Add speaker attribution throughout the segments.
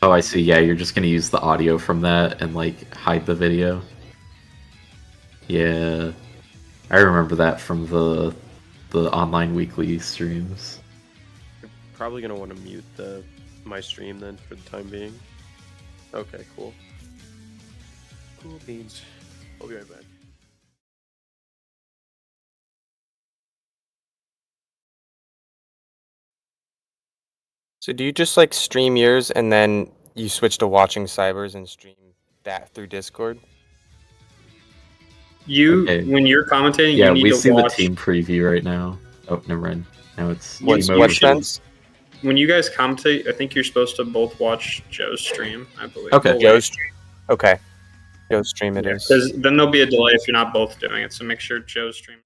Speaker 1: Oh, I see. Yeah, you're just gonna use the audio from that and like hide the video. Yeah, I remember that from the online weekly streams.
Speaker 2: You're probably gonna want to mute my stream then for the time being. Okay, cool. Cool beans. I'll be right back. So do you just like stream yours and then you switch to watching Cyb3r's and stream that through Discord?
Speaker 3: Okay.
Speaker 4: When you're commentating,
Speaker 1: Yeah,
Speaker 4: you need
Speaker 1: we
Speaker 4: to
Speaker 1: see
Speaker 4: watch.
Speaker 1: the team prpreview right now. Oh, never mind. Now it's
Speaker 2: What
Speaker 1: game over.
Speaker 2: sense?
Speaker 4: When you guys commentate, I think you're supposed to both watch Joe's stream, I believe.
Speaker 1: Okay.
Speaker 4: Well,
Speaker 2: Joe's stream. Okay. Joe's stream it is.
Speaker 4: Because then there'll be a delay if you're not both doing it. So make sure Joe's stream.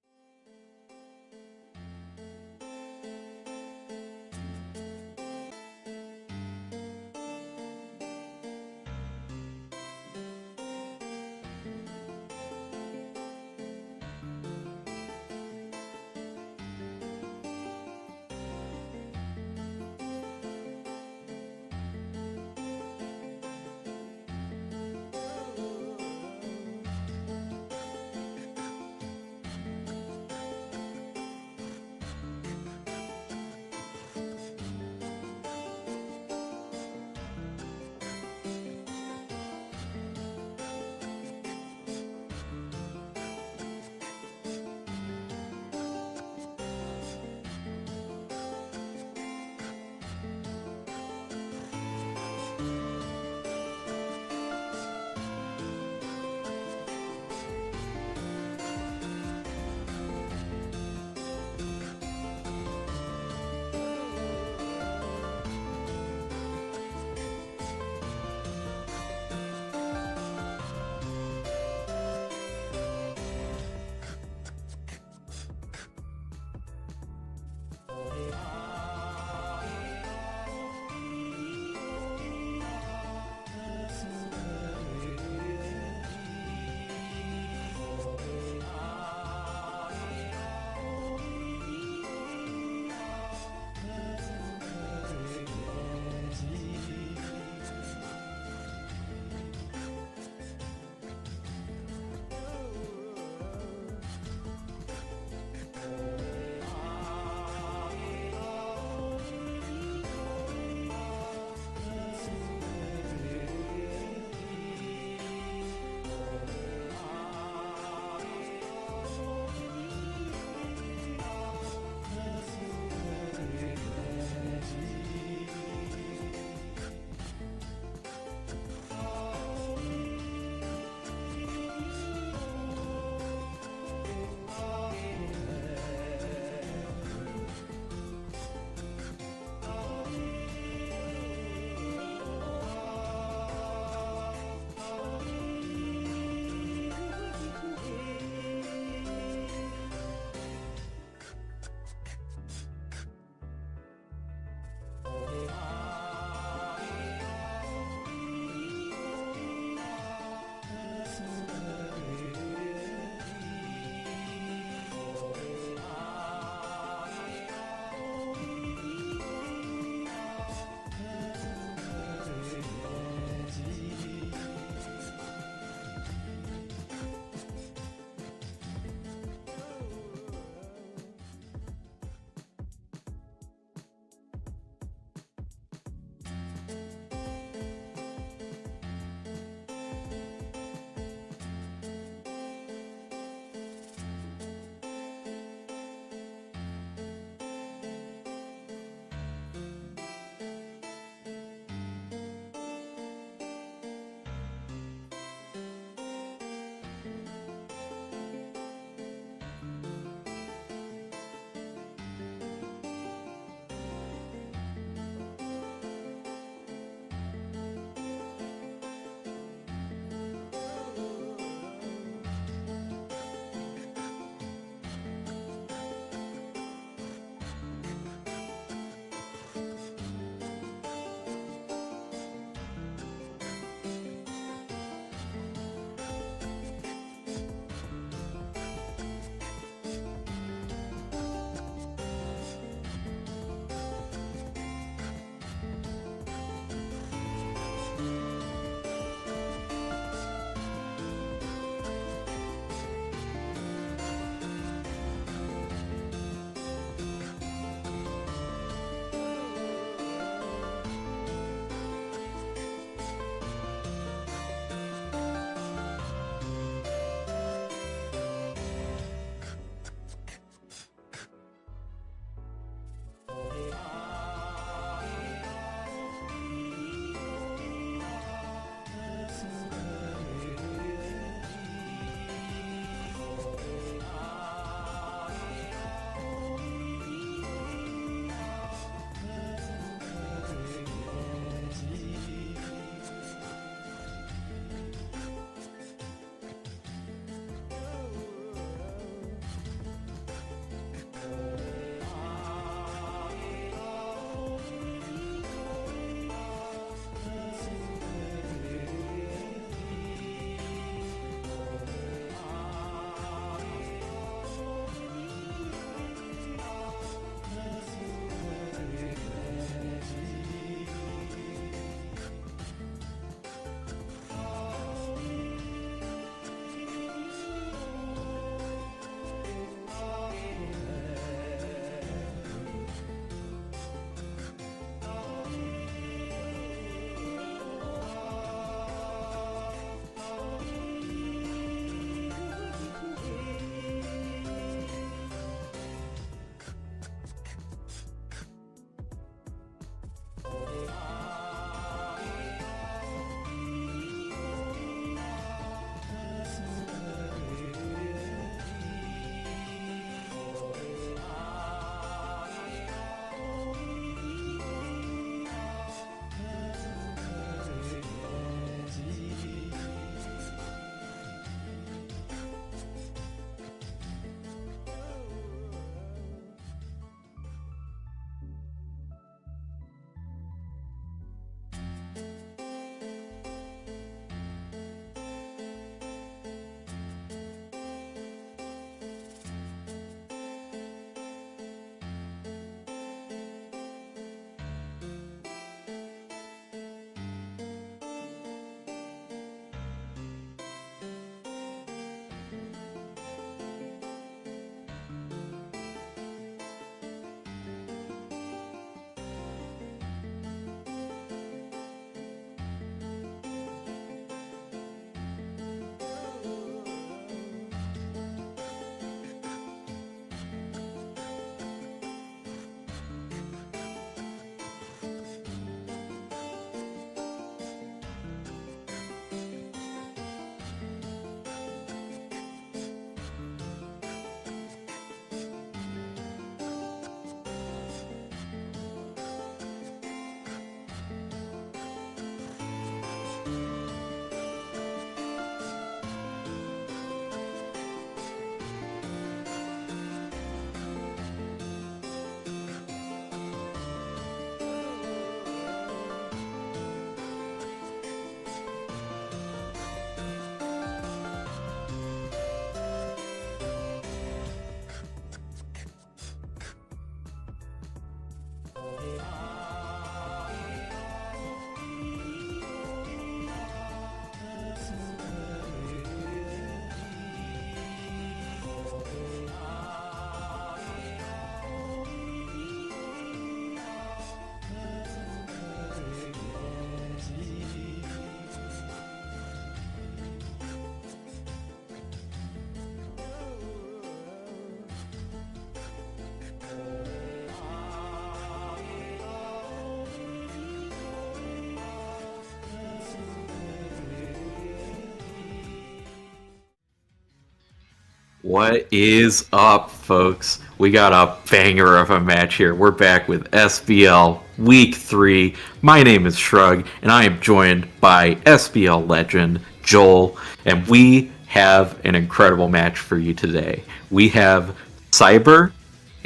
Speaker 1: What is up, folks? We got a banger of a match here. We're back with SBL Week 3. My name is Shrug, and I am joined by SBL legend Joel, and we have an incredible match for you today. We have Cyb3r,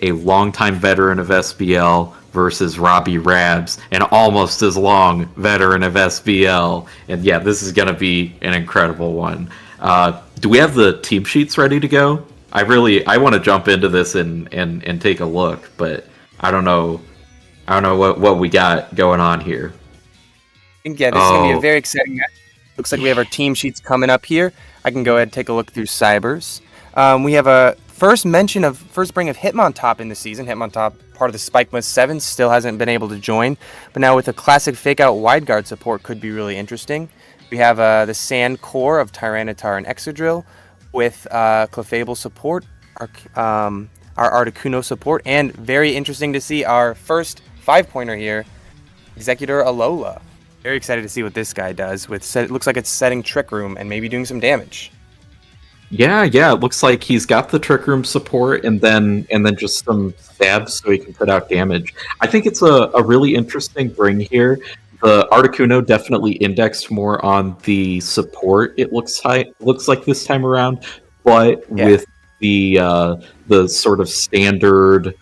Speaker 1: a longtime veteran of SBL, versus RobbyRabs, an almost as long veteran of SBL. And yeah, this is going to be an incredible one. Do we have the team sheets ready to go? I want to jump into this and take a look, but I don't know what we got going on here.
Speaker 3: Yeah, this is going to be a very exciting match. Looks like we have our team sheets coming up here. I can go ahead and take a look through Cyb3r's. We have a first bring of Hitmontop in the season. Hitmontop, part of the Spikemas 7, still hasn't been able to join, but now with a classic fake-out wide guard support could be really interesting. We have the Sand Core of Tyranitar and Excadrill with Clefable support, our Articuno support, and very interesting to see our first 5-pointer here, Executor Alola. Very excited to see what this guy does. It looks like it's setting Trick Room and maybe doing some damage.
Speaker 1: Yeah, it looks like he's got the Trick Room support and then just some stabs so he can put out damage. I think it's a really interesting bring here. The Articuno definitely indexed more on the support, it looks like this time around, but with the sort of standard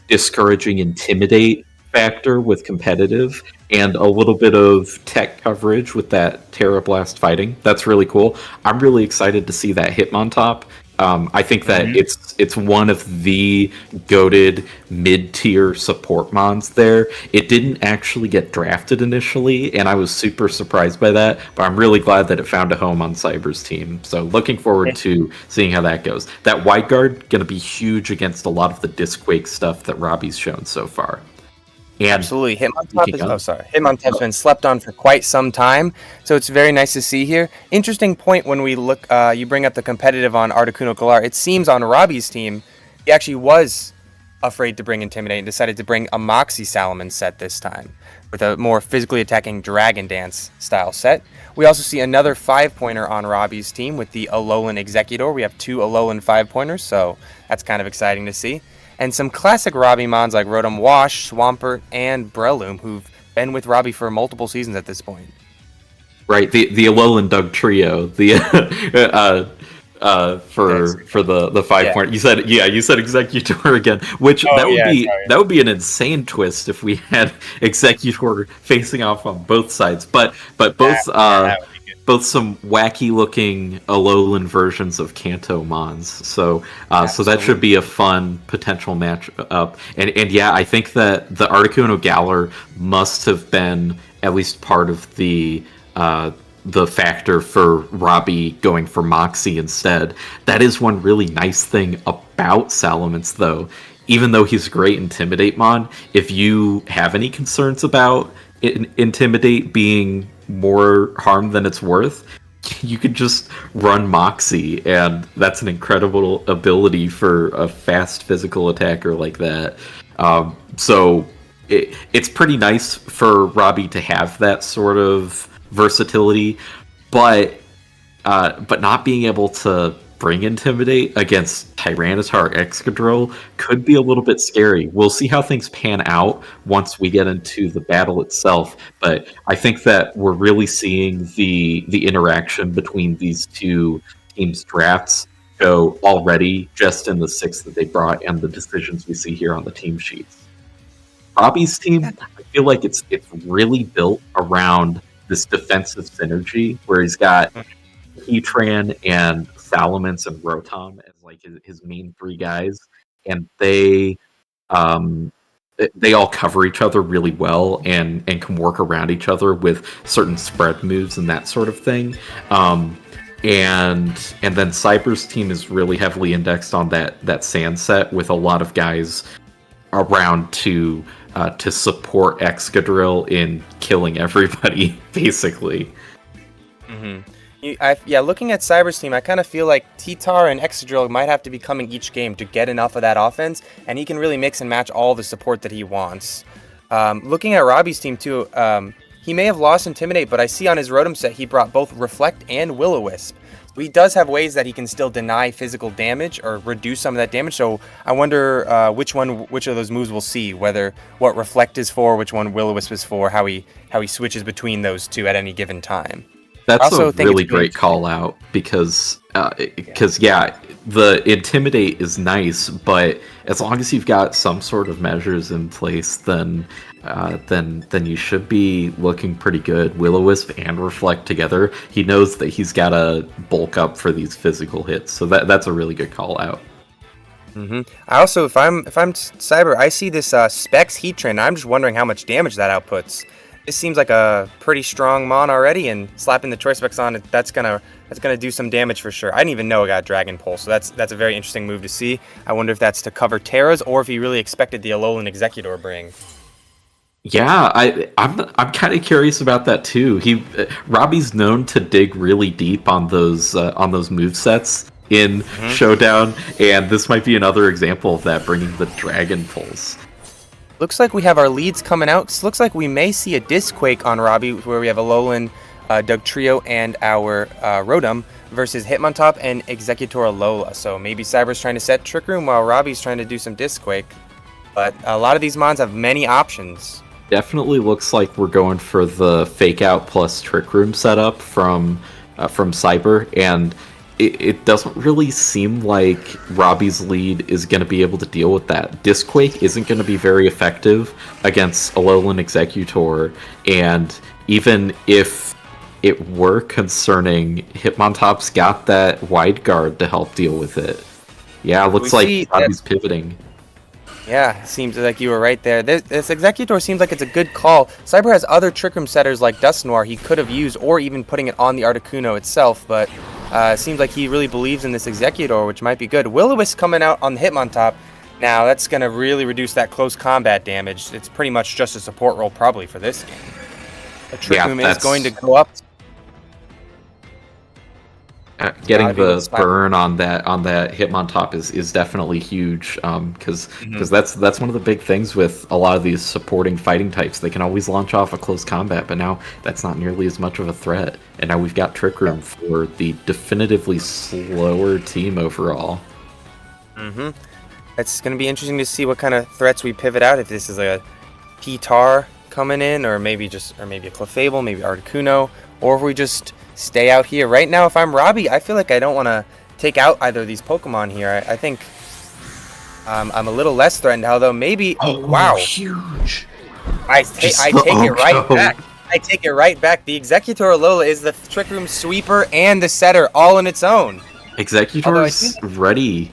Speaker 1: discouraging Intimidate factor with competitive and a little bit of tech coverage with that Terra Blast fighting. That's really cool. I'm really excited to see that Hitmontop. I think that it's one of the goated mid-tier support mons there. It didn't actually get drafted initially, and I was super surprised by that, but I'm really glad that it found a home on Cyb3r's team. So looking forward to seeing how that goes. That wide guard going to be huge against a lot of the Disquake stuff that Robbie's shown so far. And
Speaker 3: absolutely. Hitmontop's been slept on for quite some time, so it's very nice to see here. Interesting point when we look, you bring up the competitive on Articuno Galar. It seems on Robbie's team, he actually was afraid to bring Intimidate and decided to bring a Moxie Salomon set this time, with a more physically attacking Dragon Dance style set. We also see another 5-pointer on Robbie's team with the Alolan Executor. We have 2 Alolan 5-pointers, so that's kind of exciting to see. And some classic Robbie mons like Rotom Wash, Swampert, and Breloom, who've been with Robbie for multiple seasons at this point.
Speaker 1: Right, the Alolan Doug trio, the for the 5-point. You said Executor again, which that would be an insane twist if we had Executor facing off on both sides. But both some wacky looking Alolan versions of Kanto mons. So that should be a fun potential match up. And yeah, I think that the Articuno Galar must have been at least part of the factor for Robbie going for Moxie instead. That is one really nice thing about Salamence, though. Even though he's a great Intimidate mon, if you have any concerns about Intimidate being more harm than it's worth, you could just run Moxie, and that's an incredible ability for a fast physical attacker like that. So it's pretty nice for Robbie to have that sort of versatility, but not being able to bring Intimidate against Tyranitar Excadrill could be a little bit scary. We'll see how things pan out once we get into the battle itself, but I think that we're really seeing the interaction between these two teams' drafts go already just in the 6 that they brought and the decisions we see here on the team sheets. Robbie's team, I feel like it's really built around this defensive synergy where he's got Heatran and Salamence and Rotom as like his main 3 guys, and they all cover each other really well and can work around each other with certain spread moves and that sort of thing. And then Cyb3r's team is really heavily indexed on that sand set with a lot of guys around to support Excadrill in killing everybody, basically.
Speaker 3: Mm-hmm. Looking at Cyb3r's team, I kind of feel like T-Tar and Excadrill might have to be coming each game to get enough of that offense, and he can really mix and match all the support that he wants. Looking at Robbie's team too, he may have lost Intimidate, but I see on his Rotom set he brought both Reflect and Will-O-Wisp. he does have ways that he can still deny physical damage or reduce some of that damage. So I wonder which of those moves we'll see, whether what Reflect is for, which one Will-O-Wisp is for, how he switches between those two at any given time.
Speaker 1: That's a really great call out because the Intimidate is nice, but as long as you've got some sort of measures in place, then you should be looking pretty good. Will-O-Wisp and Reflect together, he knows that he's got to bulk up for these physical hits, so that's a really good call out.
Speaker 3: I also, if I'm Cyb3r, I see this Specs Heat Train. I'm just wondering how much damage that outputs. This seems like a pretty strong mon already, and slapping the Choice Specs on it, that's gonna do some damage for sure. I didn't even know it got Dragon Pulse, so that's a very interesting move to see. I wonder if that's to cover Terras or if he really expected the Alolan Executor bring.
Speaker 1: Yeah, I'm kind of curious about that too. Robbie's known to dig really deep on those move sets in Showdown, and this might be another example of that, bringing the Dragon Pulse.
Speaker 3: Looks like we have our leads coming out. Looks like we may see a Disquake on Robbie, where we have Alolan, Dugtrio, and our Rotom versus Hitmontop and Executor Alola. So maybe Cyb3r's trying to set Trick Room while Robbie's trying to do some Disquake. But a lot of these mons have many options.
Speaker 1: Definitely looks like we're going for the Fake Out plus Trick Room setup from Cyb3r, and it doesn't really seem like Robbie's lead is going to be able to deal with that. Disquake isn't going to be very effective against Alolan Executor, and even if it were concerning, Hitmontop's got that Wide Guard to help deal with it. Yeah, looks like Robbie's pivoting.
Speaker 3: Yeah, seems like you were right there. This Executor seems like it's a good call. Cyb3r has other Trick Room setters like Dusknoir he could have used, or even putting it on the Articuno itself, but seems like he really believes in this Executor, which might be good. Will-O-Wisp coming out on the Hitmontop. Now, that's going to really reduce that close combat damage. It's pretty much just a support role probably for this game. The Trick Room is going to go up.
Speaker 1: Getting the burn on that Hitmontop is definitely huge, because that's one of the big things with a lot of these supporting fighting types. They can always launch off a close combat, but now that's not nearly as much of a threat. And now we've got Trick Room for the definitively slower team overall.
Speaker 3: It's going to be interesting to see what kind of threats we pivot out. If this is a P-Tar coming in, or maybe a Clefable, maybe Articuno, or if we just stay out here. Right now, if I'm Robbie, I feel like I don't want to take out either of these Pokemon here. I think I'm a little less threatened, although maybe... wow.
Speaker 1: Huge.
Speaker 3: I take it right back. I take it right back. The Executor Alola is the Trick Room sweeper and the setter all in its own.
Speaker 1: Executor's ready.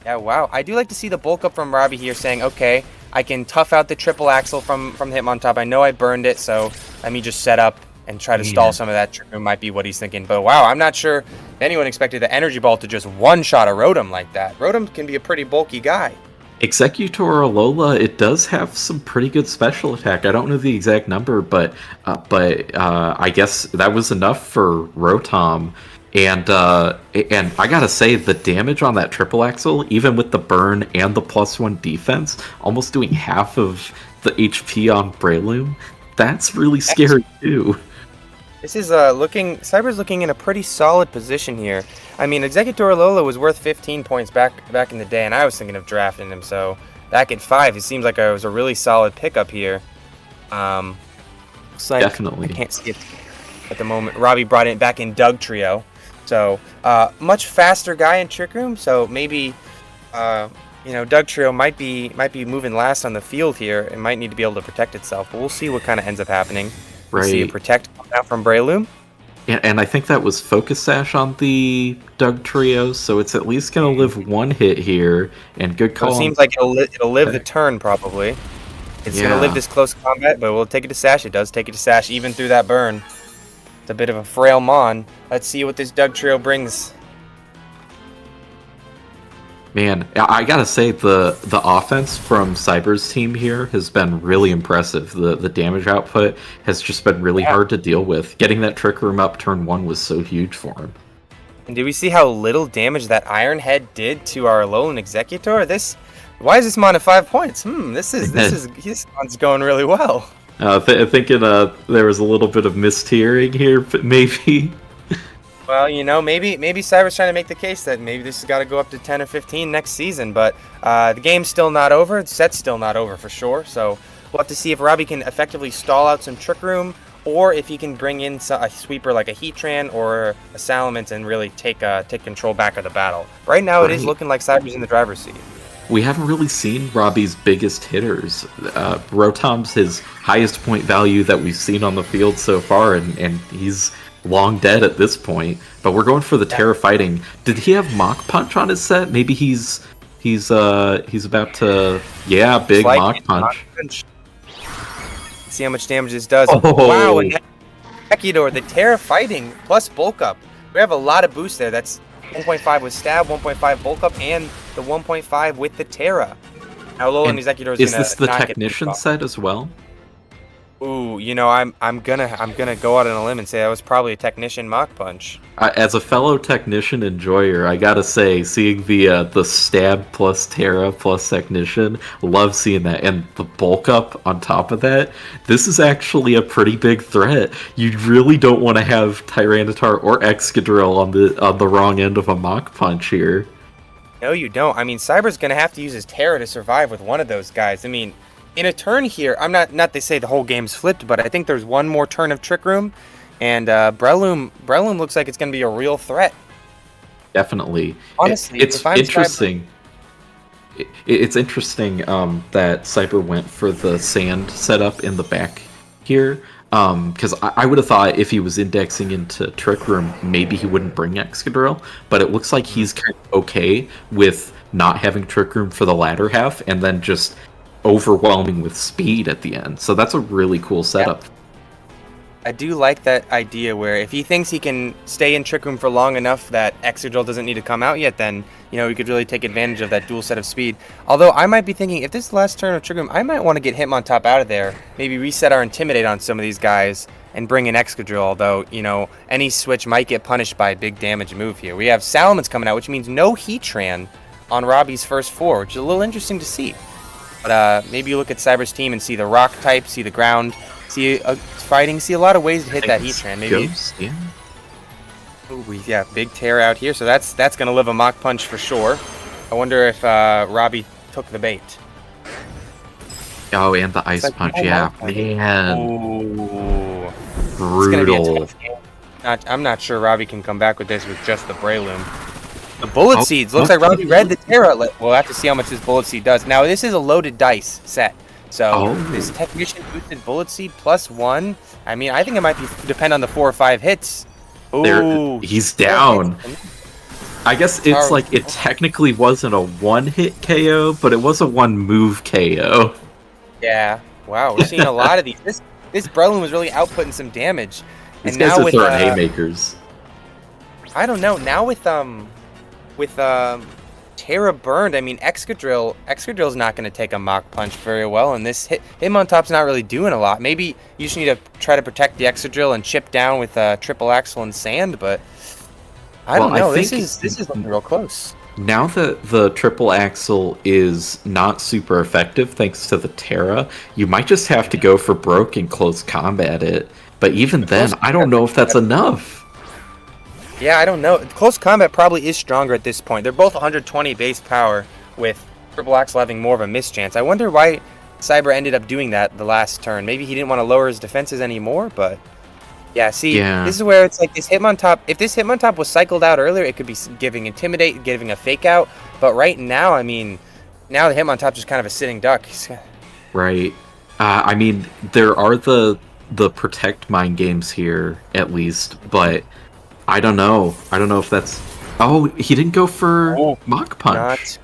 Speaker 3: Yeah, wow. I do like to see the bulk up from Robbie here saying, okay, I can tough out the triple axle from Hitmontop. I know I burned it, so let me just set up and try to stall some of that. Trick Room might be what he's thinking. But wow, I'm not sure if anyone expected the Energy Ball to just one-shot a Rotom like that. Rotom can be a pretty bulky guy.
Speaker 1: Executor Alola, it does have some pretty good special attack. I don't know the exact number, but I guess that was enough for Rotom. And I gotta say, the damage on that triple axle, even with the burn and the +1 defense, almost doing half of the HP on Breloom, that's really scary too.
Speaker 3: This is Cyb3r's looking in a pretty solid position here. I mean, Executor Alola was worth 15 points back in the day, and I was thinking of drafting him. So back at 5, it seems like it was a really solid pickup here. Looks like
Speaker 1: Definitely.
Speaker 3: I can't see it at the moment. Robbie brought it back in Dugtrio, so much faster guy in Trick Room. So maybe Dugtrio might be moving last on the field here. It might need to be able to protect itself, but we'll see what kind of ends up happening.
Speaker 1: Right.
Speaker 3: See it protect coming out from Breloom.
Speaker 1: And I think that was Focus Sash on the Dugtrio, so it's at least going to live one hit here, and good call.
Speaker 3: So it seems like it'll live the turn, probably. It's going to live this close combat, but we'll take it to Sash. It does take it to Sash, even through that burn. It's a bit of a frail Mon. Let's see what this Dugtrio brings.
Speaker 1: Man, I gotta say, the offense from Cyb3r's team here has been really impressive. The damage output has just been really hard to deal with. Getting that Trick Room up turn 1 was so huge for him.
Speaker 3: And did we see how little damage that Iron Head did to our Alolan Executor? Why is this Mon at 5 points? This Mon's going really well.
Speaker 1: Thinking there was a little bit of mistiering here, maybe.
Speaker 3: Well, maybe Cyb3r's trying to make the case that maybe this has got to go up to 10 or 15 next season, but the game's still not over. The set's still not over for sure, so we'll have to see if Robbie can effectively stall out some Trick Room, or if he can bring in a sweeper like a Heatran or a Salamence and really take control back of the battle. Right now, it is looking like Cyb3r's in the driver's seat.
Speaker 1: We haven't really seen Robbie's biggest hitters. Rotom's his highest point value that we've seen on the field so far, and he's long dead at this point. But we're going for the Terra Fighting. Did he have Mach Punch on his set? Maybe he's about to big Mach Punch.
Speaker 3: See how much damage this does.
Speaker 1: Oh.
Speaker 3: Wow, and Exeggutor, the Terra Fighting plus Bulk Up. We have a lot of boost there. That's 1.5 with Stab, 1.5 Bulk Up, and the 1.5 with the Terra. Now Alolan Exeggutor
Speaker 1: is this the Technician set as well?
Speaker 3: Ooh, I'm gonna go out on a limb and say that was probably a Technician Mach Punch.
Speaker 1: As a fellow Technician enjoyer, I gotta say, seeing the Stab plus Terra plus Technician, love seeing that, and the Bulk Up on top of that. This is actually a pretty big threat. You really don't want to have Tyranitar or Excadrill on the wrong end of a Mach Punch here.
Speaker 3: No, you don't. I mean, Cyb3r's gonna have to use his Terra to survive with one of those guys. I mean, in a turn here, I'm not to say the whole game's flipped, but I think there's one more turn of Trick Room, and Breloom looks like it's going to be a real threat.
Speaker 1: Definitely.
Speaker 3: Honestly,
Speaker 1: it's interesting. It's interesting that Cyb3r went for the Sand setup in the back here, because I would have thought if he was indexing into Trick Room, maybe he wouldn't bring Excadrill, but it looks like he's kind of okay with not having Trick Room for the latter half, and then just overwhelming with speed at the end. So that's a really cool setup.
Speaker 3: Yeah. I do like that idea where if he thinks he can stay in Trick Room for long enough that Excadrill doesn't need to come out yet, then he could really take advantage of that dual set of speed. Although I might be thinking, if this is the last turn of Trick Room, I might want to get Hitmontop out of there, maybe reset our Intimidate on some of these guys and bring in Excadrill, although any switch might get punished by a big damage move here. We have Salamence coming out, which means no Heatran on Robbie's first 4, which is a little interesting to see. But maybe you look at Cyb3r's team and see the rock type, see the ground, see fighting, see a lot of ways to hit that Heatran. Maybe. Ooh, big tear out here, so that's gonna live a Mach Punch for sure. I wonder if Robbie took the bait.
Speaker 1: Oh, and the Ice Punch, man.
Speaker 3: Ooh.
Speaker 1: Brutal.
Speaker 3: I'm not sure Robbie can come back with this with just the Breloom. The Bullet Seeds. Looks like Robbie read the Terra. We'll have to see how much this Bullet Seed does. Now, this is a loaded dice set. So, this Technician boosted Bullet Seed +1. I mean, I think it might depend on the 4 or 5 hits. Ooh.
Speaker 1: He's down. I guess it's like it technically wasn't a 1-hit KO, but it was a 1-move KO.
Speaker 3: Yeah. Wow, we're seeing a lot of these. This Breloom was really outputting some damage.
Speaker 1: These guys are throwing haymakers.
Speaker 3: I don't know. Now with Terra burned, I mean, Excadrill's not going to take a Mach Punch very well, and this Hitmontop's not really doing a lot. Maybe you just need to try to protect the Excadrill and chip down with Triple Axle and Sand, but I don't know. This is looking real close.
Speaker 1: Now that the Triple Axle is not super effective thanks to the Terra, you might just have to go for Broke and close combat it. But even then, I don't know if that's enough.
Speaker 3: Yeah, I don't know. Close combat probably is stronger at this point. They're both 120 base power, with Triple Axle having more of a mischance. I wonder why Cyb3r ended up doing that the last turn. Maybe he didn't want to lower his defenses anymore, but this is where it's like this Hitmontop. If this Hitmontop was cycled out earlier, it could be giving Intimidate, giving a Fake Out. But right now, I mean, now the Hitmontop's just kind of a sitting duck.
Speaker 1: Right. I mean, there are the Protect Mind games here, at least, but I don't know. I don't know if that's... Oh, he didn't go for Mach Punch.
Speaker 3: Not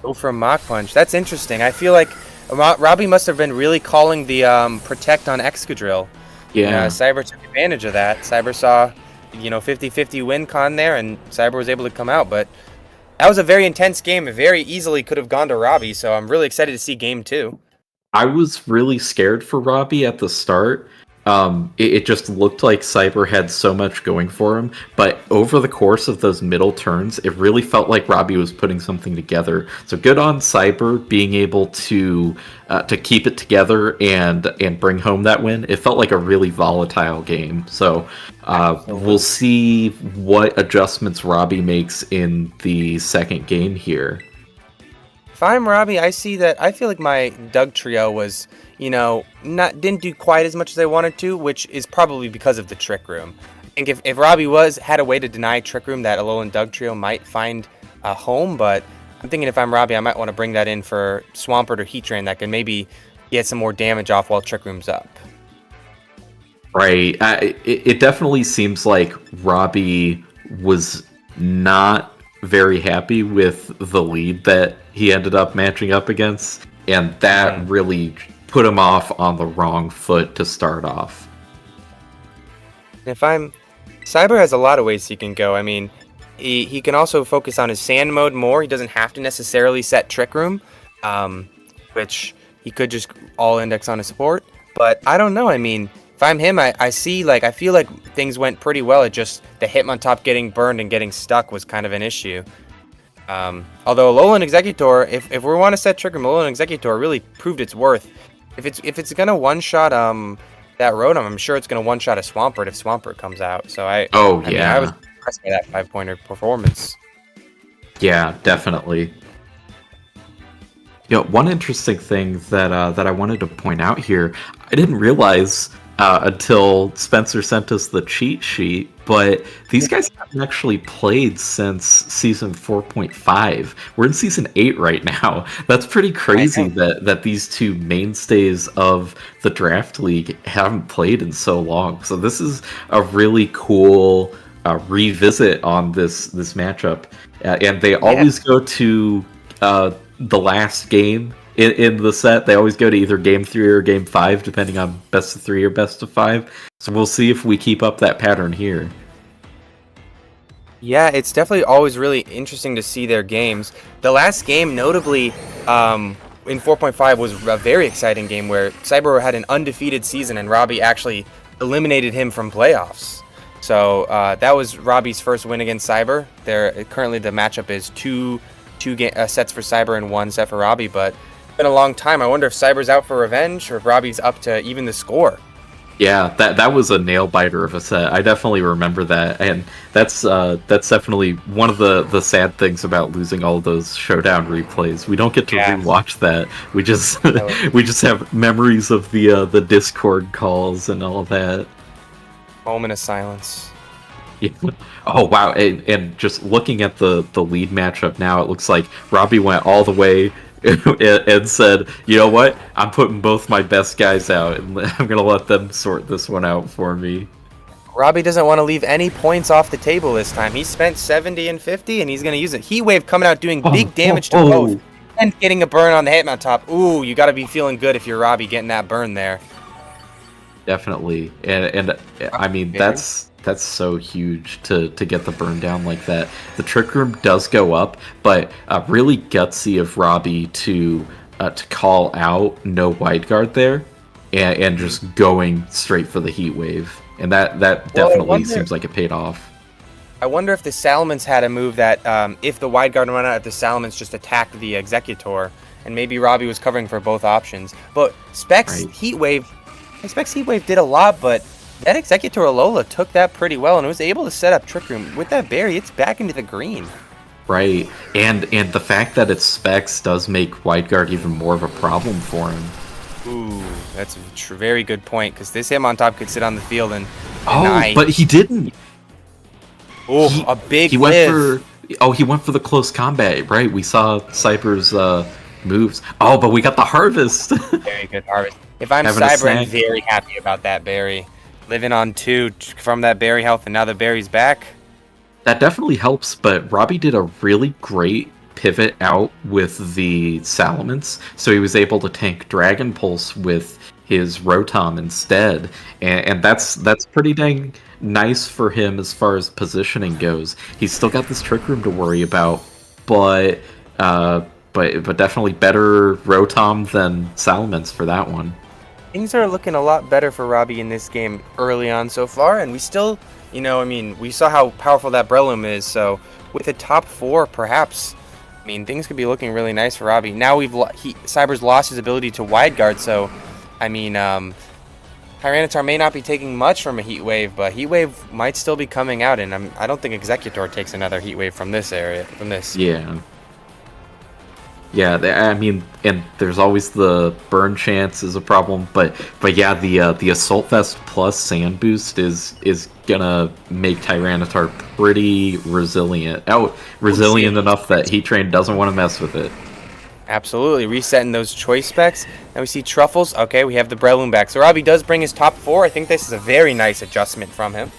Speaker 3: go for Mach Punch. That's interesting. I feel like Robbie must have been really calling the Protect on Excadrill.
Speaker 1: Yeah.
Speaker 3: Cyb3r took advantage of that. Cyb3r saw, 50-50 win con there, and Cyb3r was able to come out. But that was a very intense game. It very easily could have gone to Robbie, so I'm really excited to see game 2.
Speaker 1: I was really scared for Robbie at the start. it just looked like Cyb3r had so much going for him, but over the course of those middle turns, it really felt like Robbie was putting something together. So good on Cyb3r being able to keep it together and bring home that win. It felt like a really volatile game. So we'll see what adjustments Robbie makes in the second game here.
Speaker 3: If I'm Robbie, I feel like my Doug trio was, didn't do quite as much as I wanted to, which is probably because of the Trick Room. I think if Robbie had a way to deny Trick Room, that Alolan and Doug trio might find a home, but I'm thinking if I'm Robbie, I might want to bring that in for Swampert or Heat Train that can maybe get some more damage off while Trick Room's up.
Speaker 1: Right. It definitely seems like Robbie was not very happy with the lead that he ended up matching up against, and that really put him off on the wrong foot to start off.
Speaker 3: Cyb3r has a lot of ways he can go. I mean, he can also focus on his sand mode more. He doesn't have to necessarily set Trick Room, which he could just all index on his support. But I don't know. I mean, if I'm him, I feel like things went pretty well. It just the Hitmontop getting burned and getting stuck was kind of an issue. Although Alolan Executor, if we want to set Trick Room, Alolan Executor really proved its worth. If it's gonna one shot that Rotom, I'm sure it's gonna one shot a Swampert if Swampert comes out. So I was impressed by that 5-pointer performance.
Speaker 1: Yeah, definitely. One interesting thing that I wanted to point out here, I didn't realize until Spencer sent us the cheat sheet, but these guys haven't actually played since season 4.5. We're in season 8 right now. That's pretty crazy that these two mainstays of the draft league haven't played in so long. So this is a really cool revisit on this matchup, and they always go to the last game in the set. They always go to either game 3 or game 5, depending on best of 3 or best of 5. So we'll see if we keep up that pattern here.
Speaker 3: Yeah, it's definitely always really interesting to see their games. The last game, notably, in 4.5 was a very exciting game where Cyb3r had an undefeated season and Robbie actually eliminated him from playoffs. So that was Robbie's first win against Cyb3r. Currently the matchup is two sets for Cyb3r and 1 set for Robbie, but it's been a long time. I wonder if Cyber's out for revenge or if Robbie's up to even the score.
Speaker 1: Yeah, that was a nail biter of a set. I definitely remember that, and that's definitely one of the sad things about losing all those showdown replays. We don't get to rewatch that. We just we just have memories of the Discord calls and all that.
Speaker 3: Moment of silence.
Speaker 1: Yeah. Oh wow! And just looking at the lead matchup now, it looks like Robbie went all the way and said, "You know what? I'm putting both my best guys out, and I'm gonna let them sort this one out for me."
Speaker 3: Robbie doesn't want to leave any points off the table this time. He spent 70 and 50, and he's gonna use it. Heat Wave coming out doing big damage to both, and getting a burn on the Hitmontop. Ooh, you gotta be feeling good if you're Robbie getting that burn there.
Speaker 1: Definitely, and I mean that's so huge to get the burn down like that. The Trick Room does go up, but really gutsy of Robbie to call out no wide guard there, and just going straight for the Heat Wave, and that definitely seems like it paid off.
Speaker 3: I wonder if the Salamence had a move that if the wide guard went out, the Salamence just attacked the Executor, and maybe Robbie was covering for both options. But Specs Heat Wave did a lot, but that Executor Alola took that pretty well and was able to set up Trick Room. With that berry, it's back into the green.
Speaker 1: Right, and the fact that it's Specs does make wide guard even more of a problem for him.
Speaker 3: Ooh, that's a very good point, because this Hitmontop could sit on the field and
Speaker 1: but he didn't.
Speaker 3: Oh, a big
Speaker 1: he went for the close combat, right? We saw Cyb3r's moves. Oh, but we got the harvest.
Speaker 3: Very good harvest. If I'm Cyb3r, I'm very happy about that berry. Living on 2 from that berry health, and now the berry's back.
Speaker 1: That definitely helps, but Robbie did a really great pivot out with the Salamence, so he was able to tank Dragon Pulse with his Rotom instead, and that's pretty dang nice for him as far as positioning goes. He's still got this Trick Room to worry about, but definitely better Rotom than Salamence for that one.
Speaker 3: Things are looking a lot better for Robbie in this game early on so far, and we still, we saw how powerful that Breloom is, so with a top 4, perhaps, things could be looking really nice for Robbie. Now Cyb3r's lost his ability to wide guard, so, Tyranitar may not be taking much from a Heat Wave, but Heat Wave might still be coming out, and I don't think Executor takes another Heat Wave from this area,
Speaker 1: Yeah. Yeah, and there's always the burn chance is a problem, but yeah, the Assault Vest plus Sand Boost is gonna make Tyranitar pretty resilient. Resilient enough that Heat Train doesn't want to mess with it.
Speaker 3: Absolutely, resetting those choice specs, and we see Truffles. Okay, we have the Breloom back. So Robbie does bring his top 4. I think this is a very nice adjustment from him.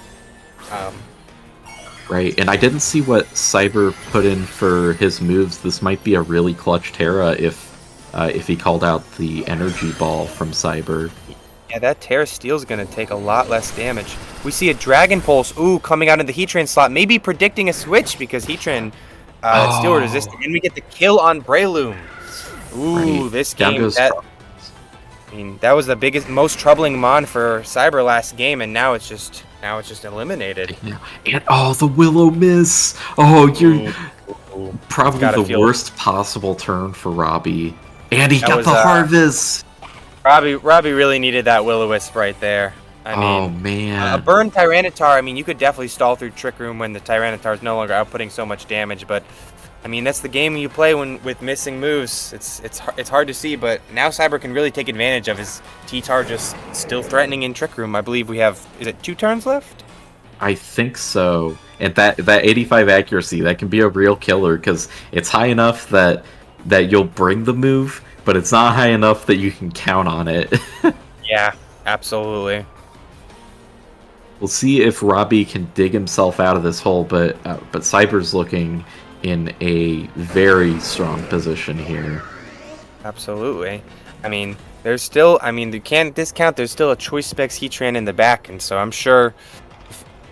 Speaker 1: Right, and I didn't see what Cyb3r put in for his moves. This might be a really clutch Terra if he called out the Energy Ball from Cyb3r.
Speaker 3: Yeah, that Terra Steel's going to take a lot less damage. We see a Dragon Pulse, coming out in the Heatran slot, maybe predicting a switch because Heatran that's Steel resistant. And we get the kill on Breloom. Ooh, right. This game, that was the most troubling mon for Cyb3r last game, and now it's just eliminated.
Speaker 1: And the Willow miss. You're probably the worst possible turn for Robbie. And he got the harvest.
Speaker 3: Robbie really needed that Will-O-Wisp right there.
Speaker 1: Man.
Speaker 3: A burn Tyranitar, you could definitely stall through Trick Room when the Tyranitar is no longer outputting so much damage, but that's the game you play with missing moves. It's hard to see, but now Cyb3r can really take advantage of his T-Tar just still threatening in Trick Room. I believe we have, is it 2 turns left?
Speaker 1: I think so. And that 85 accuracy, that can be a real killer because it's high enough that you'll bring the move, but it's not high enough that you can count on it.
Speaker 3: Yeah, absolutely.
Speaker 1: We'll see if Robbie can dig himself out of this hole, but Cyb3r's looking in a very strong position here.
Speaker 3: Absolutely. There's still, you can't discount there's still a Choice Specs Heatran in the back, and so I'm sure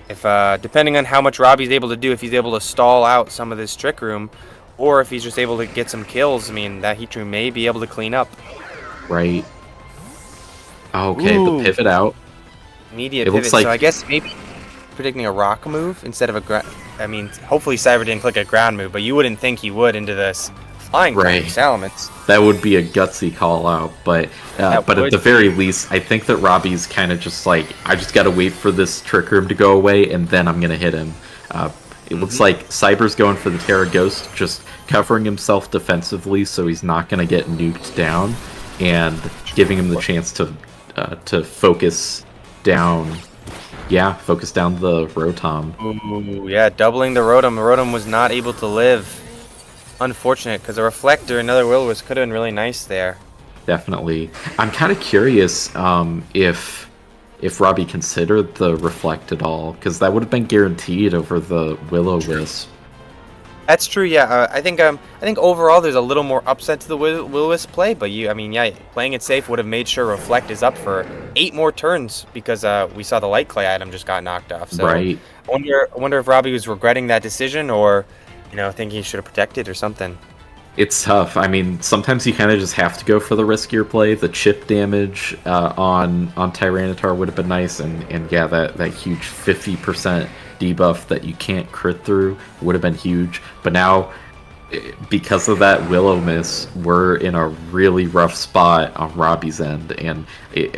Speaker 3: if depending on how much Robbie's able to do, if he's able to stall out some of this Trick Room, or if he's just able to get some kills, that Heatran may be able to clean up.
Speaker 1: Right. Okay, the pivot out.
Speaker 3: Immediate pivot, so I guess maybe predicting a rock move instead of a ground. Hopefully Cyb3r didn't click a ground move, but you wouldn't think he would into this flying Salamence.
Speaker 1: That would be a gutsy call out, but at the very least, I think that Robbie's kind of just like, I just got to wait for this Trick Room to go away, and then I'm going to hit him. It looks like Cyb3r's going for the Terra Ghost, just covering himself defensively so he's not going to get nuked down, and giving him the chance to focus down. Yeah, focus down the Rotom.
Speaker 3: Ooh, yeah, doubling the Rotom. The Rotom was not able to live. Unfortunate, because a Reflector, another Will-O-Wisp could have been really nice there.
Speaker 1: Definitely. I'm kind of curious if Robbie considered the Reflect at all, because that would have been guaranteed over the Will-O-Wisp.
Speaker 3: That's true, yeah. I think overall there's a little more upset to the Will-O-Wisp play, but playing it safe would have made sure Reflect is up for 8 more turns because we saw the Light Clay item just got knocked off. So
Speaker 1: right.
Speaker 3: I wonder if Robbie was regretting that decision or, thinking he should have protected or something.
Speaker 1: It's tough. Sometimes you kind of just have to go for the riskier play. The chip damage on Tyranitar would have been nice, and yeah, that huge 50% debuff that you can't crit through would have been huge. But now, because of that Willow miss, we're in a really rough spot on Robbie's end, and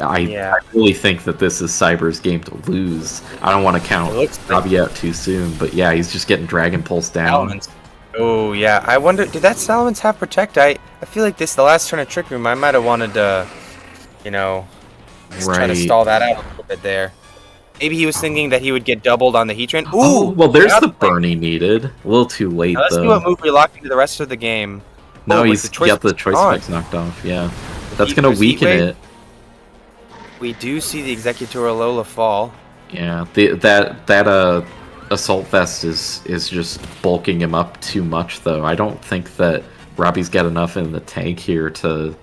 Speaker 1: I really think that this is Cyb3r's game to lose. I don't want to count Robbie out too soon, but yeah, he's just getting Dragon Pulse down.
Speaker 3: Salamence. Oh yeah, I wonder, did that Salamence have Protect? I feel like the last turn of Trick Room, I might have wanted to, try to stall that out a little bit there. Maybe he was thinking that he would get doubled on the Heatran. Ooh,
Speaker 1: well, there's the burn he needed. A little too late,
Speaker 3: now, let's see what move we lock into the rest of the game.
Speaker 1: No, he's got the choice specs knocked off. Yeah, that's gonna weaken it.
Speaker 3: We do see the Executor Alola fall.
Speaker 1: Yeah, that Assault Vest is just bulking him up too much, though. I don't think that Robbie's got enough in the tank here to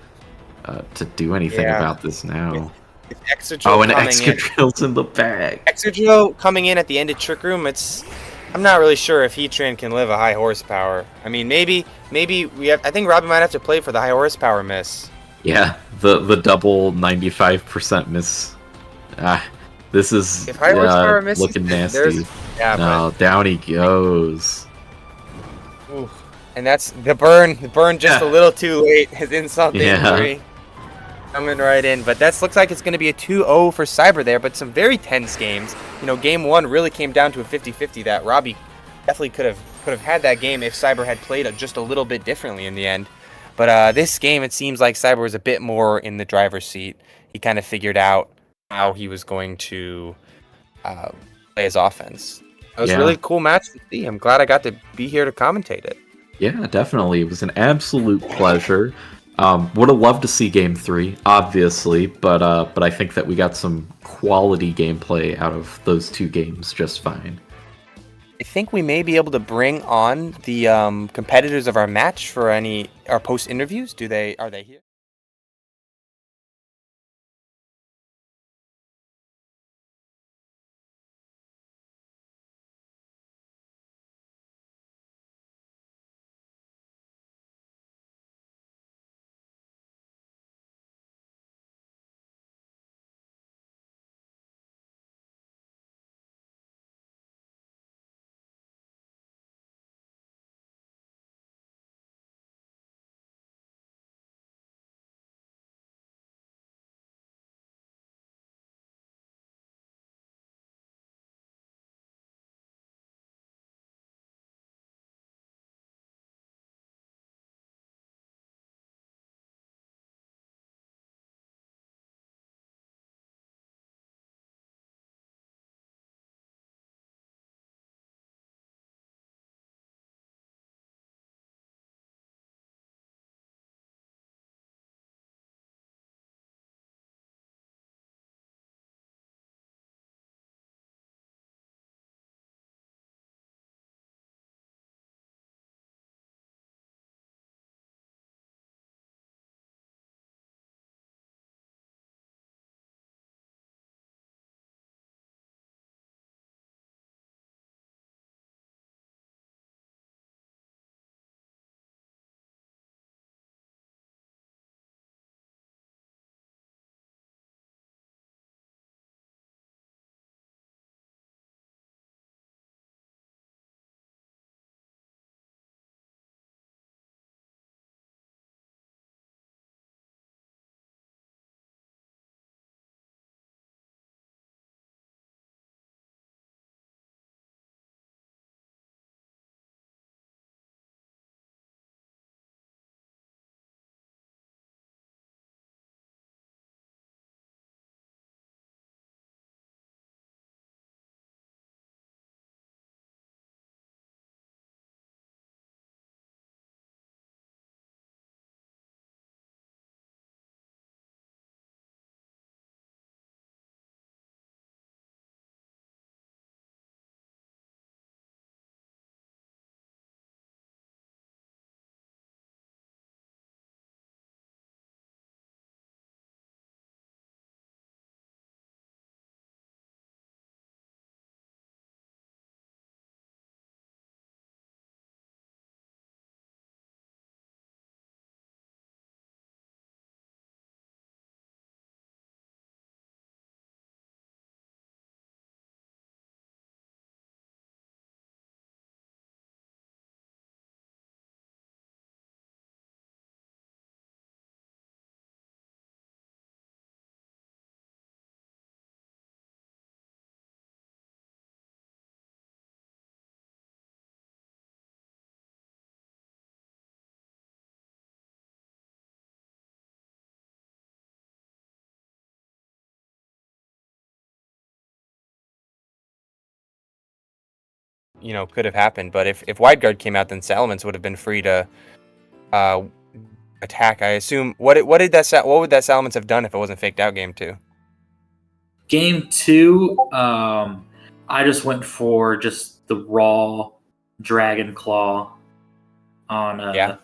Speaker 1: do anything about this now.
Speaker 3: If Excadrill
Speaker 1: and Excadrill's in the bag.
Speaker 3: Excadrill coming in at the end of Trick Room, I'm not really sure if Heatran can live a high horsepower. Maybe I think Robbie might have to play for the high horsepower miss.
Speaker 1: Yeah, the double 95% miss. This is
Speaker 3: If Highway misses,
Speaker 1: looking nasty.
Speaker 3: Yeah,
Speaker 1: no, down he goes.
Speaker 3: Oof. And that's the burn. The burn just a little too late. His insult injury coming right in. But that looks like it's going to be a 2-0 for Cyb3r there. But some very tense games. You know, game one really came down to a 50-50 that Robbie definitely could have had that game if Cyb3r had played just a little bit differently in the end. But this game, it seems like Cyb3r was a bit more in the driver's seat. He kind of figured out how he was going to play his offense. It was a really cool match to see. I'm glad I got to be here to commentate it.
Speaker 1: Yeah, definitely. It was an absolute pleasure. Would have loved to see Game 3, obviously, but I think that we got some quality gameplay out of those two games just fine.
Speaker 3: I think we may be able to bring on the competitors of our match for our post interviews. Are they here? Could have happened. But if Wideguard came out, then Salamence would have been free to attack. I assume. What would that Salamence have done if it wasn't faked out game 2?
Speaker 5: Game 2, I just went for just the raw Dragon Claw on the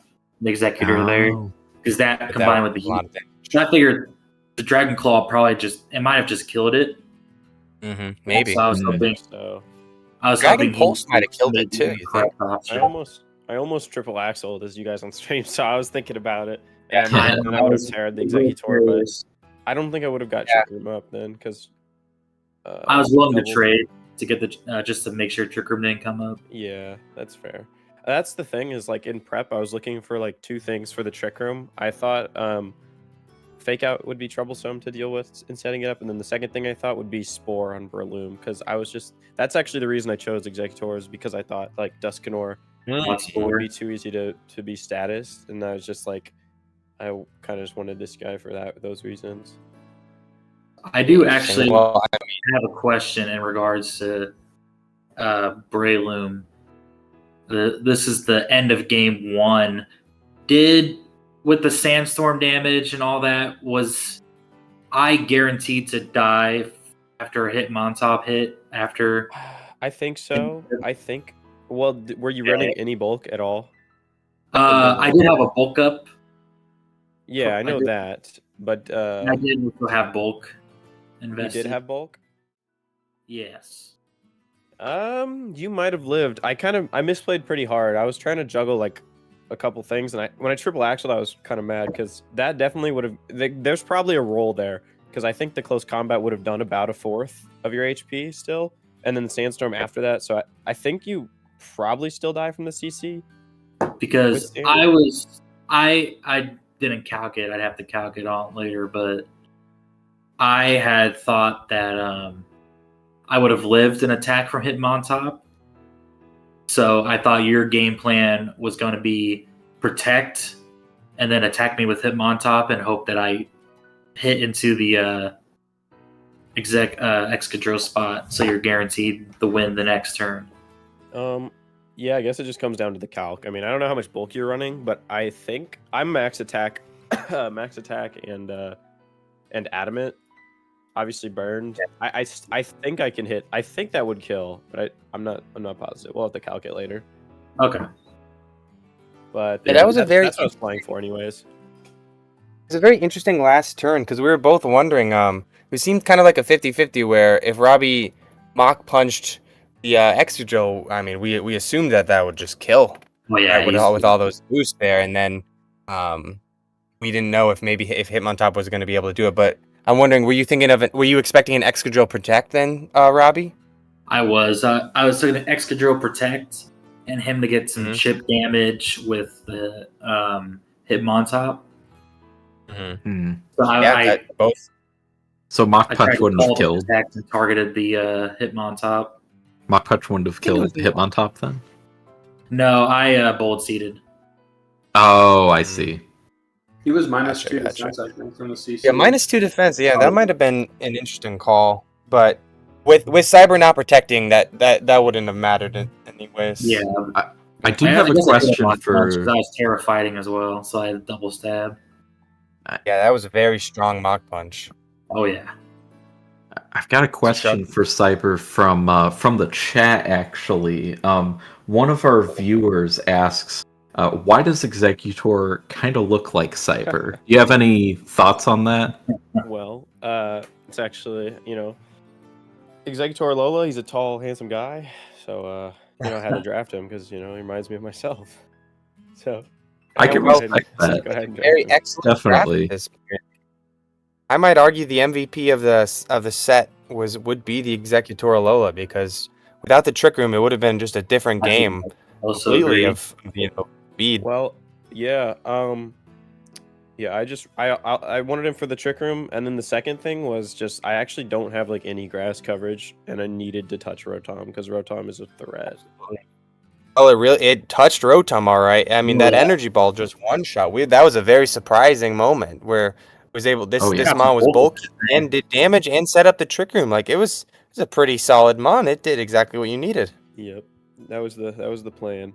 Speaker 5: Executor there, because that combined with the heat. I figured the Dragon Claw it might have just killed it.
Speaker 3: Mm-hmm. Maybe.
Speaker 5: So I was hoping.
Speaker 3: Dragon Pulse might have killed it too. You think?
Speaker 2: I almost triple axled as you guys on stream, so I was thinking about it. And
Speaker 5: I
Speaker 2: then I would have teared the Executor, but I don't think I would have got Trick Room up then, because
Speaker 5: I was willing to trade to get the just to make sure Trick Room didn't come up.
Speaker 2: Yeah, that's fair. That's the thing is, like, in prep, I was looking for like 2 things for the Trick Room. I thought Fake Out would be troublesome to deal with in setting it up, and then the second thing I thought would be Spore on Breloom, because I was just that's actually the reason I chose Executors, because I thought like Duskanor would be too easy to be status, and I was just like, I kind of just wanted this guy for those reasons.
Speaker 5: I do actually have a question in regards to Breloom. This is the end of game 1. With the sandstorm damage and all that, was I guaranteed to die after a Hitmontop hit? After
Speaker 2: I think so. I think. Well, were you running any bulk at all?
Speaker 5: I did have a bulk up.
Speaker 2: Yeah, I know that, but
Speaker 5: I did also have bulk invested.
Speaker 2: You did have bulk?
Speaker 5: Yes.
Speaker 2: You might have lived. I misplayed pretty hard. I was trying to juggle like a couple things, and when I triple axled, I was kind of mad because that definitely would have. There's probably a roll there, because I think the close combat would have done about 1/4 of your HP still, and then the sandstorm after that. So I think you probably still die from the CC.
Speaker 5: Because I didn't calculate. I'd have to calculate on later, but I had thought that I would have lived an attack from Hitmontop. So I thought your game plan was going to be protect and then attack me with Hitmontop and hope that I hit into the Excadrill spot, so you're guaranteed the win the next turn.
Speaker 2: Yeah, I guess it just comes down to the calc. I mean, I don't know how much bulk you're running, but I think I'm max attack, and adamant. Obviously burned. I think I can hit. I think that would kill, but I'm not positive. We'll have to calculate later.
Speaker 5: Okay.
Speaker 2: But
Speaker 3: yeah, that's what
Speaker 2: I was flying for, anyways.
Speaker 3: It's a very interesting last turn, because we were both wondering. It seemed kind of like a 50-50, where if Robbie mock punched the Excadrill, I mean, we assumed that would just kill.
Speaker 5: Well, yeah,
Speaker 3: with all those boosts there, and then we didn't know if Hitmontop was going to be able to do it. But I'm wondering, were you expecting an Excadrill protect then, Robbie?
Speaker 5: I was. I was thinking Excadrill protect and him to get some chip damage with the Hitmontop. So
Speaker 3: both.
Speaker 1: So Mach Punch wouldn't have killed.
Speaker 5: And targeted the Hitmontop.
Speaker 1: Mach Punch wouldn't have killed Hitmontop then?
Speaker 5: No, I bold seeded.
Speaker 1: Oh, I see.
Speaker 4: He was -2 defense, I think, from the CC.
Speaker 3: Yeah, -2 defense. Yeah, that might have been an interesting call. But with Cyb3r not protecting, that wouldn't have mattered anyways.
Speaker 5: Yeah.
Speaker 1: I do have a question for...
Speaker 5: I was terrifying as well, so I had a double stab.
Speaker 3: Yeah, that was a very strong Mach Punch.
Speaker 5: Oh, yeah.
Speaker 1: I've got a question for Cyb3r from the chat, actually. One of our viewers asks, why does Executor kind of look like Cyb3r? Do you have any thoughts on that?
Speaker 2: Well, it's actually, Executor Lola, he's a tall, handsome guy. So, I had to draft him because, he reminds me of myself. So,
Speaker 1: I can respect that.
Speaker 3: Very excellent.
Speaker 1: Definitely.
Speaker 3: I might argue the MVP of the set would be the Executor Lola, because without the Trick Room, it would have been just a different game. Completely of speed.
Speaker 2: Well, yeah. I wanted him for the Trick Room, and then the second thing was just I actually don't have like any grass coverage, and I needed to touch Rotom because Rotom is a threat.
Speaker 3: Oh, it touched Rotom, all right. I mean, that energy ball just one shot. That was a very surprising moment where was able this mon was bulky and did damage and set up the Trick Room. Like it was a pretty solid mon. It did exactly what you needed.
Speaker 2: Yep, that was the plan.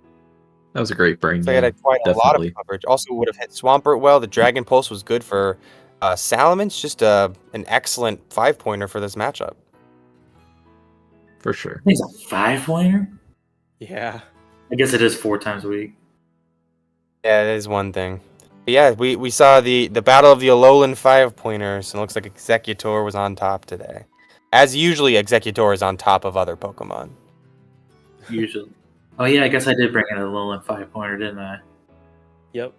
Speaker 1: That was a great brain.
Speaker 3: So it had quite a lot of coverage. Also would have hit Swampert well. The Dragon Pulse was good for Salamence. Just an excellent 5-pointer for this matchup.
Speaker 1: For sure.
Speaker 5: He's a 5-pointer?
Speaker 2: Yeah.
Speaker 5: I guess it is 4 times a week.
Speaker 3: Yeah, it is one thing. But yeah, we saw the battle of the Alolan 5-pointers, and it looks like Executor was on top today. As usually, Executor is on top of other Pokemon.
Speaker 5: Usually. Oh yeah, I guess I did bring in a Alolan 5-pointer, didn't I?
Speaker 2: Yep.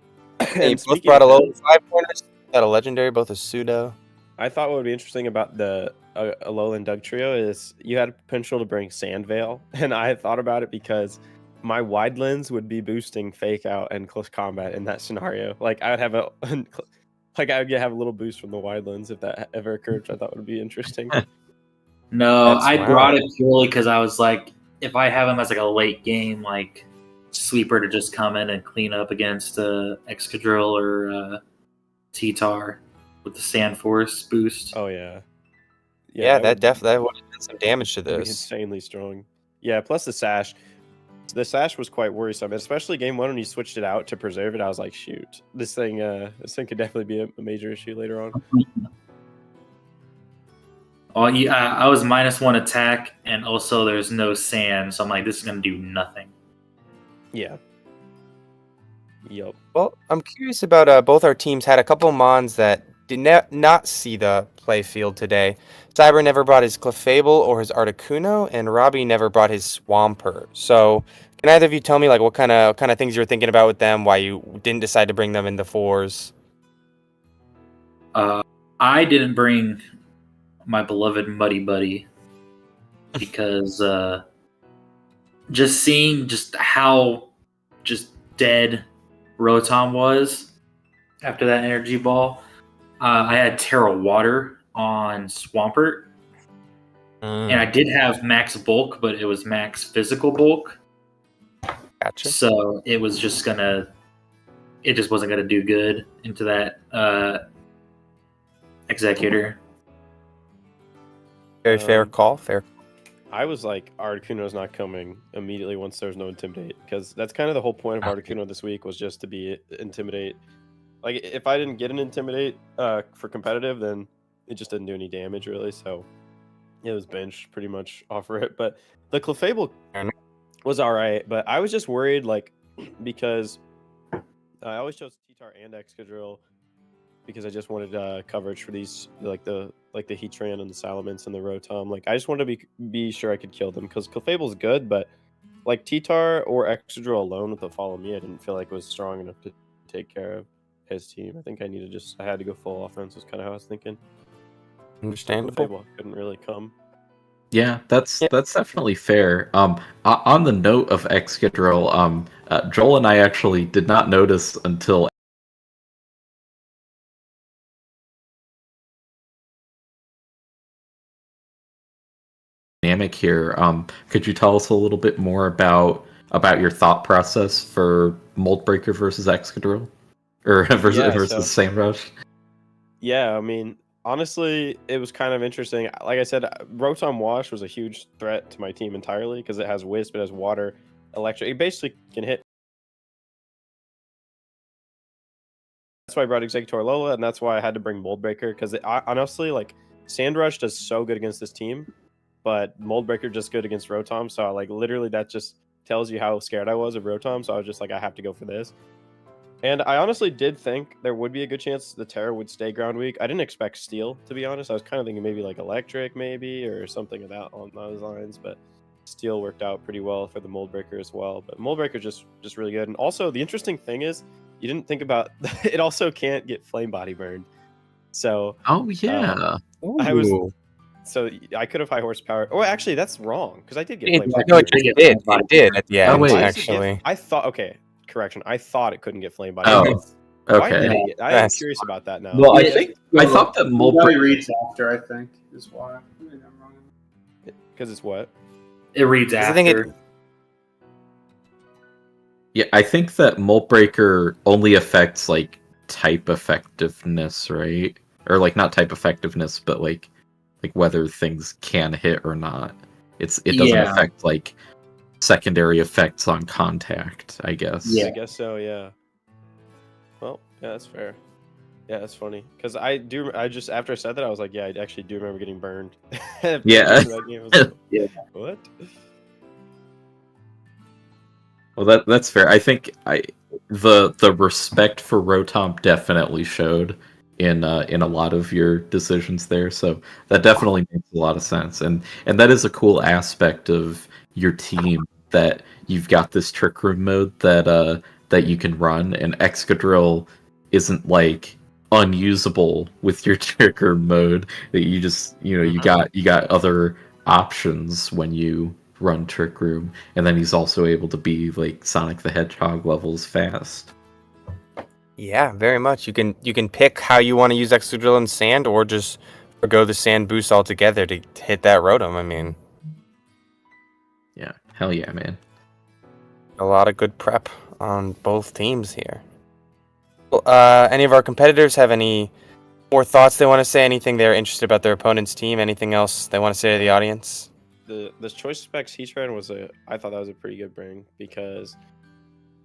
Speaker 3: They both brought Alolan 5-pointers. Got a legendary, both a pseudo.
Speaker 2: I thought what would be interesting about the Alolan Doug trio is you had potential to bring Sandvale, and I thought about it because my wide lens would be boosting Fake Out and Close Combat in that scenario. Like I would have have a little boost from the wide lens if that ever occurred, which I thought would be interesting.
Speaker 5: No, I brought it purely because I was like, if I have him as like a late game like sweeper to just come in and clean up against Excadrill or Cyb3r with the Sand Force boost.
Speaker 2: Oh yeah.
Speaker 3: Yeah, that definitely would have done some damage to this.
Speaker 2: Insanely strong. Yeah, plus the sash. The sash was quite worrisome, especially game 1 when you switched it out to preserve it. I was like, shoot, this thing could definitely be a major issue later on.
Speaker 5: Oh yeah, I was -1 attack, and also there's no sand, so I'm like, this is gonna do nothing.
Speaker 2: Yeah. Yep.
Speaker 3: Well, I'm curious about both our teams had a couple Mons that did not see the play field today. Cyb3r never brought his Clefable or his Articuno, and Robbie never brought his Swampert. So, can either of you tell me like what kind of things you were thinking about with them? Why you didn't decide to bring them in the 4s?
Speaker 5: I didn't bring my beloved Muddy Buddy because just seeing just how just dead Rotom was after that energy ball. I had Terra Water on Swampert, and I did have max bulk, but it was max physical bulk.
Speaker 3: Gotcha.
Speaker 5: So it was just it just wasn't gonna do good into that Executor.
Speaker 3: Very fair call. Fair.
Speaker 2: I was like, Articuno's not coming immediately once there's no Intimidate, because that's kind of the whole point of Articuno this week was just to be Intimidate. Like, if I didn't get an Intimidate for competitive, then it just didn't do any damage, really, so it was benched pretty much off of it. But the Clefable was alright, but I was just worried, like, because I always chose Cyb3r and Excadrill because I just wanted coverage for these, like the Heatran and the Salamence and the Rotom. Like, I just wanted to be sure I could kill them, because Clefable's good, but like Cyb3r or Excadrill alone with the Follow Me, I didn't feel like it was strong enough to take care of his team. I think I had to go full offense, was kind of how I was thinking.
Speaker 3: Understandable.
Speaker 2: Clefable couldn't really come.
Speaker 1: Yeah, that's definitely fair. On the note of Excadrill, Joel and I actually did not notice until dynamic here. Could you tell us a little bit more about your thought process for Moldbreaker versus Excadrill, or versus Sandrush?
Speaker 2: Yeah, I mean, honestly, it was kind of interesting. Like I said, Rotom Wash was a huge threat to my team entirely because it has Wisp, it has Water, Electric. It basically can hit. That's why I brought Executor Lola, and that's why I had to bring Moldbreaker, because honestly, like, Sandrush does so good against this team, but Moldbreaker just good against Rotom. So, like, literally that just tells you how scared I was of Rotom. So I was just like, I have to go for this. And I honestly did think there would be a good chance the Terra would stay ground weak. I didn't expect Steel, to be honest. I was kind of thinking maybe like Electric, maybe, or something on those lines. But Steel worked out pretty well for the Moldbreaker as well. But Moldbreaker just really good. And also, the interesting thing is, you didn't think about it. Also can't get Flame Body burned. So
Speaker 1: oh yeah,
Speaker 2: So I could have high horsepower. Oh, actually, that's wrong, because I did get Flame Body.
Speaker 3: No, it did at the end.
Speaker 1: Oh, wait.
Speaker 3: Actually,
Speaker 2: I thought. Okay, correction. I thought it couldn't get Flame Body.
Speaker 1: Oh, okay.
Speaker 2: I am curious about that now.
Speaker 1: Well, I thought that
Speaker 4: Moldbreaker reads after. I think is why. Maybe I'm wrong.
Speaker 2: Because it's what?
Speaker 5: It reads after.
Speaker 1: Yeah, I think that Moldbreaker only affects like type effectiveness, right? Or like not type effectiveness, but like whether things can hit or not. It doesn't affect like secondary effects on contact, I guess.
Speaker 2: Yeah, I guess so. Yeah. Well, yeah, that's fair. Yeah, that's funny, because I just after I said that, I was like, yeah, I actually do remember getting burned.
Speaker 1: Yeah.
Speaker 2: Like, yeah. What?
Speaker 1: Well, that's fair. I think the respect for Rotom definitely showed in a lot of your decisions there. So that definitely makes a lot of sense, and that is a cool aspect of your team, that you've got this Trick Room mode that that you can run, and Excadrill isn't like unusable with your Trick Room mode. That you just you got other options when you run Trick Room, and then he's also able to be like Sonic the Hedgehog levels fast.
Speaker 3: Yeah, very much. You can pick how you want to use Excadrill in Sand, or just forgo the Sand boost altogether to hit that Rotom. I mean,
Speaker 1: yeah, hell yeah, man.
Speaker 3: A lot of good prep on both teams here. Well, any of our competitors have any more thoughts they want to say? Anything they're interested about their opponent's team? Anything else they want to say to the audience?
Speaker 2: The choice specs he ran I thought that was a pretty good bring, because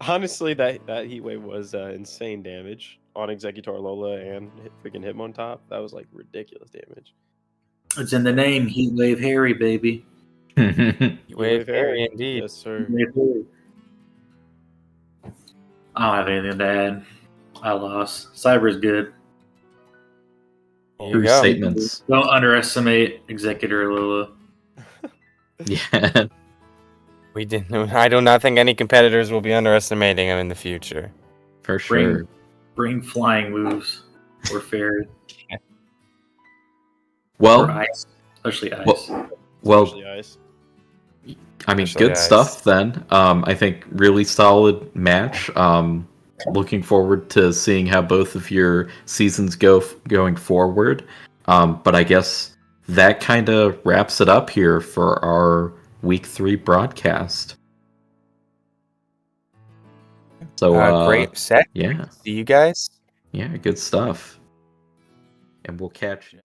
Speaker 2: honestly that heat wave was insane damage on Executor Lola and freaking Hitmontop. That was like ridiculous damage.
Speaker 5: It's in the name, Heat Wave Harry, baby.
Speaker 3: Heat Wave Harry, indeed.
Speaker 2: Yes, sir.
Speaker 5: I don't have anything to add. I lost. Cyb3r's good.
Speaker 3: True
Speaker 1: statements.
Speaker 5: Don't underestimate Executor Lola.
Speaker 1: Yeah.
Speaker 3: I do not think any competitors will be underestimating him in the future.
Speaker 1: For sure.
Speaker 5: Bring flying moves or fairy.
Speaker 1: Well,
Speaker 5: or ice, especially ice.
Speaker 2: Especially ice.
Speaker 1: I mean, good stuff then. I think really solid match. Looking forward to seeing how both of your seasons going forward. But I guess that kind of wraps it up here for our Week 3 broadcast. So
Speaker 3: great set.
Speaker 1: Yeah.
Speaker 3: See you guys.
Speaker 1: Yeah, good stuff. And we'll catch you.